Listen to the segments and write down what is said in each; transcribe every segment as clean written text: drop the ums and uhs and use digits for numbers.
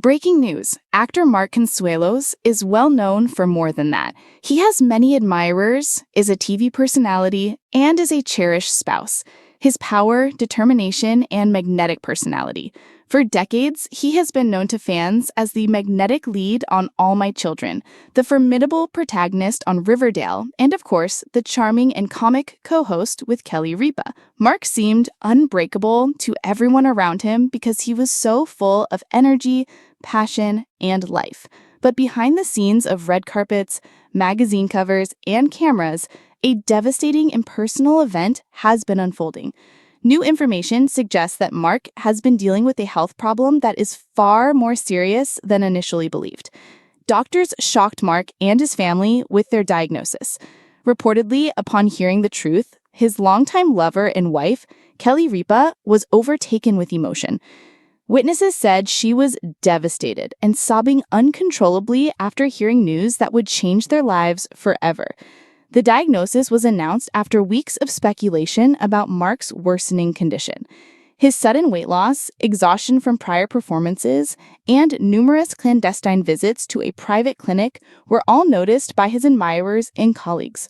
Breaking news. Actor Mark Consuelos is well known for more than that. He has many admirers, is a TV personality, and is a cherished spouse. His power, determination, and magnetic personality. For decades, he has been known to fans as the magnetic lead on All My Children, the formidable protagonist on Riverdale, and of course, the charming and comic co-host with Kelly Ripa. Mark seemed unbreakable to everyone around him because he was so full of energy, passion, and life. But behind the scenes of red carpets, magazine covers, and cameras, a devastating and personal event has been unfolding. New information suggests that Mark has been dealing with a health problem that is far more serious than initially believed. Doctors shocked Mark and his family with their diagnosis. Reportedly, upon hearing the truth, his longtime lover and wife, Kelly Ripa, was overtaken with emotion. Witnesses said she was devastated and sobbing uncontrollably after hearing news that would change their lives forever. The diagnosis was announced after weeks of speculation about Mark's worsening condition. His sudden weight loss, exhaustion from prior performances, and numerous clandestine visits to a private clinic were all noticed by his admirers and colleagues.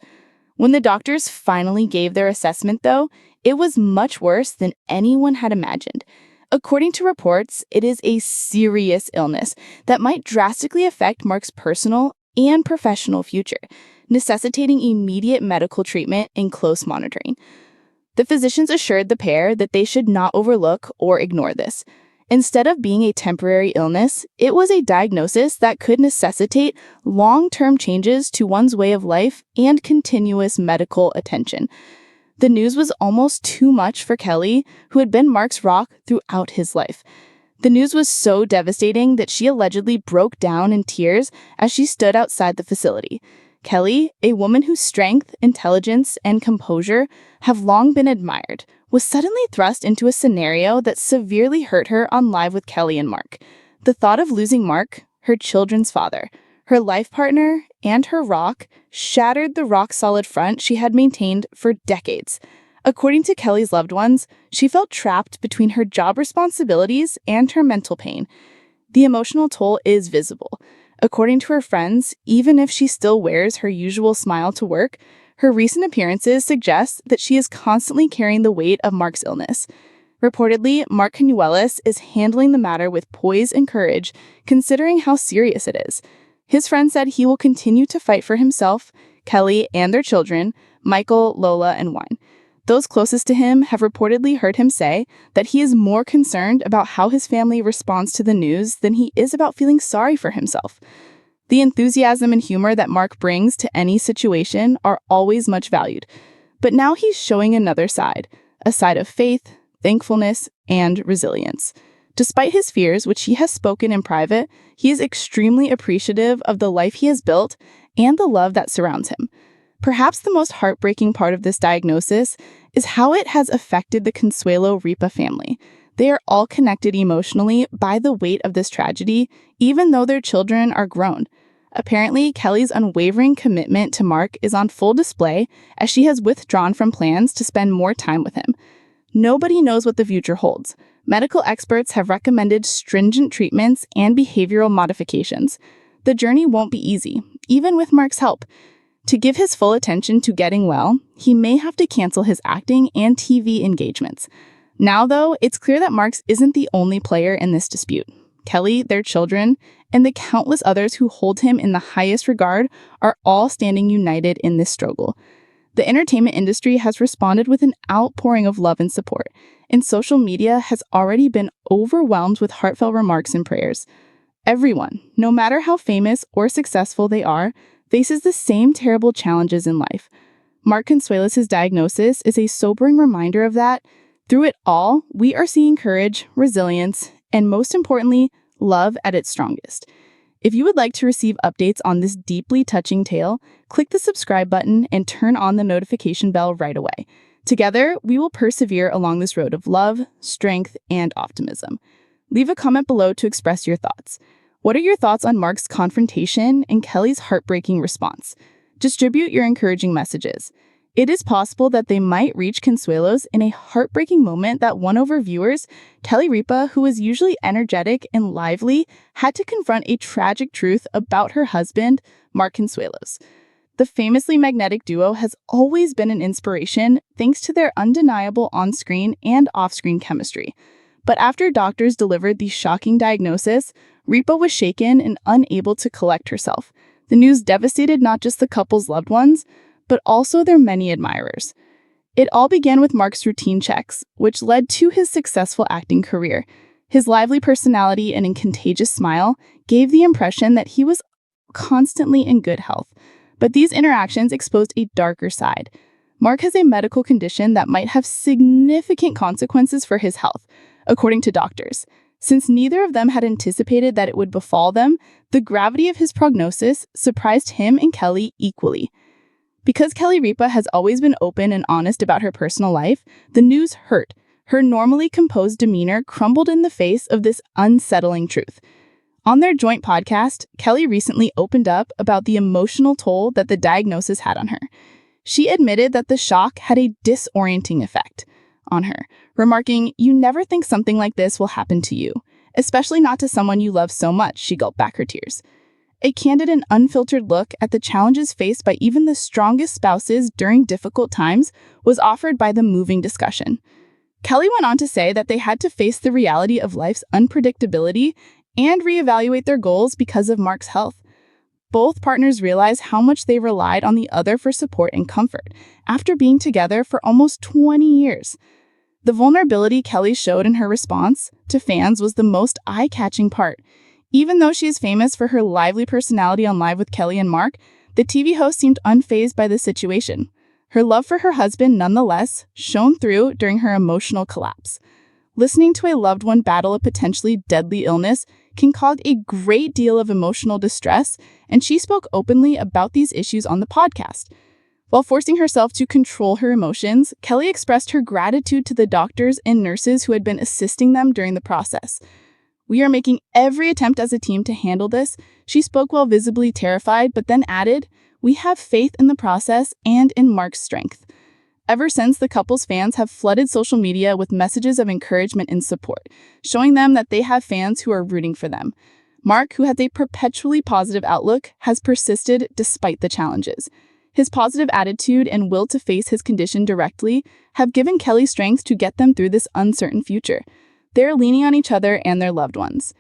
When the doctors finally gave their assessment, though, it was much worse than anyone had imagined. According to reports, it is a serious illness that might drastically affect Mark's personal and professional future, necessitating immediate medical treatment and close monitoring. The physicians assured the pair that they should not overlook or ignore this. Instead of being a temporary illness, it was a diagnosis that could necessitate long-term changes to one's way of life and continuous medical attention. The news was almost too much for Kelly, who had been Mark's rock throughout his life. The news was so devastating that she allegedly broke down in tears as she stood outside the facility. Kelly, a woman whose strength, intelligence, and composure have long been admired, was suddenly thrust into a scenario that severely hurt her on Live with Kelly and Mark. The thought of losing Mark, her children's father, her life partner, and her rock shattered the rock-solid front she had maintained for decades. According to Kelly's loved ones, she felt trapped between her job responsibilities and her mental pain. The emotional toll is visible. According to her friends, even if she still wears her usual smile to work, her recent appearances suggest that she is constantly carrying the weight of Mark's illness. Reportedly, Mark Consuelos is handling the matter with poise and courage, considering how serious it is. His friend said he will continue to fight for himself, Kelly, and their children, Michael, Lola, and Juan. Those closest to him have reportedly heard him say that he is more concerned about how his family responds to the news than he is about feeling sorry for himself. The enthusiasm and humor that Mark brings to any situation are always much valued. But now he's showing another side, a side of faith, thankfulness, and resilience. Despite his fears, which he has spoken in private, he is extremely appreciative of the life he has built and the love that surrounds him. Perhaps the most heartbreaking part of this diagnosis is how it has affected the Consuelo Ripa family. They are all connected emotionally by the weight of this tragedy, even though their children are grown. Apparently, Kelly's unwavering commitment to Mark is on full display as she has withdrawn from plans to spend more time with him. Nobody knows what the future holds. Medical experts have recommended stringent treatments and behavioral modifications. The journey won't be easy, even with Mark's help. To give his full attention to getting well, he may have to cancel his acting and TV engagements. Now, though, it's clear that Marks isn't the only player in this dispute. Kelly, their children, and the countless others who hold him in the highest regard are all standing united in this struggle. The entertainment industry has responded with an outpouring of love and support, and social media has already been overwhelmed with heartfelt remarks and prayers. Everyone, no matter how famous or successful they are, faces the same terrible challenges in life. Mark Consuelos' diagnosis is a sobering reminder of that. Through it all, we are seeing courage, resilience, and most importantly, love at its strongest. If you would like to receive updates on this deeply touching tale, click the subscribe button and turn on the notification bell right away. Together, we will persevere along this road of love, strength, and optimism. Leave a comment below to express your thoughts. What are your thoughts on Mark's confrontation and Kelly's heartbreaking response? Distribute your encouraging messages. It is possible that they might reach Consuelos in a heartbreaking moment that won over viewers. Kelly Ripa, who was usually energetic and lively, had to confront a tragic truth about her husband, Mark Consuelos. The famously magnetic duo has always been an inspiration thanks to their undeniable on-screen and off-screen chemistry. But after doctors delivered the shocking diagnosis, Ripa was shaken and unable to collect herself. The news devastated not just the couple's loved ones, but also their many admirers. It all began with Mark's routine checks, which led to his successful acting career. His lively personality and a contagious smile gave the impression that he was constantly in good health. But these interactions exposed a darker side. Mark has a medical condition that might have significant consequences for his health, according to doctors. Since neither of them had anticipated that it would befall them, the gravity of his prognosis surprised him and Kelly equally. Because Kelly Ripa has always been open and honest about her personal life, the news hurt. Her normally composed demeanor crumbled in the face of this unsettling truth. On their joint podcast, Kelly recently opened up about the emotional toll that the diagnosis had on her. She admitted that the shock had a disorienting effect on her, remarking, "You never think something like this will happen to you, especially not to someone you love so much," she gulped back her tears. A candid and unfiltered look at the challenges faced by even the strongest spouses during difficult times was offered by the moving discussion. Kelly went on to say that they had to face the reality of life's unpredictability and reevaluate their goals because of Mark's health. Both partners realized how much they relied on the other for support and comfort after being together for almost 20 years. The vulnerability Kelly showed in her response to fans was the most eye-catching part. Even though she is famous for her lively personality on Live with Kelly and Mark, the TV host seemed unfazed by the situation. Her love for her husband nonetheless shone through during her emotional collapse. Listening to a loved one battle a potentially deadly illness can cause a great deal of emotional distress, and she spoke openly about these issues on the podcast. While forcing herself to control her emotions, Kelly expressed her gratitude to the doctors and nurses who had been assisting them during the process. "We are making every attempt as a team to handle this," she spoke while visibly terrified, but then added, "We have faith in the process and in Mark's strength." Ever since, the couple's fans have flooded social media with messages of encouragement and support, showing them that they have fans who are rooting for them. Mark, who has a perpetually positive outlook, has persisted despite the challenges. His positive attitude and will to face his condition directly have given Kelly strength to get them through this uncertain future. They're leaning on each other and their loved ones.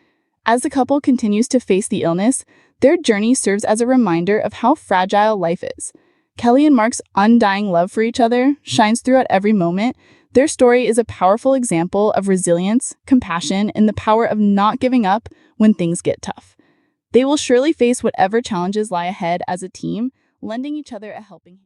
As the couple continues to face the illness, their journey serves as a reminder of how fragile life is. Kelly and Mark's undying love for each other shines throughout every moment. Their story is a powerful example of resilience, compassion, and the power of not giving up when things get tough. They will surely face whatever challenges lie ahead as a team, lending each other a helping hand.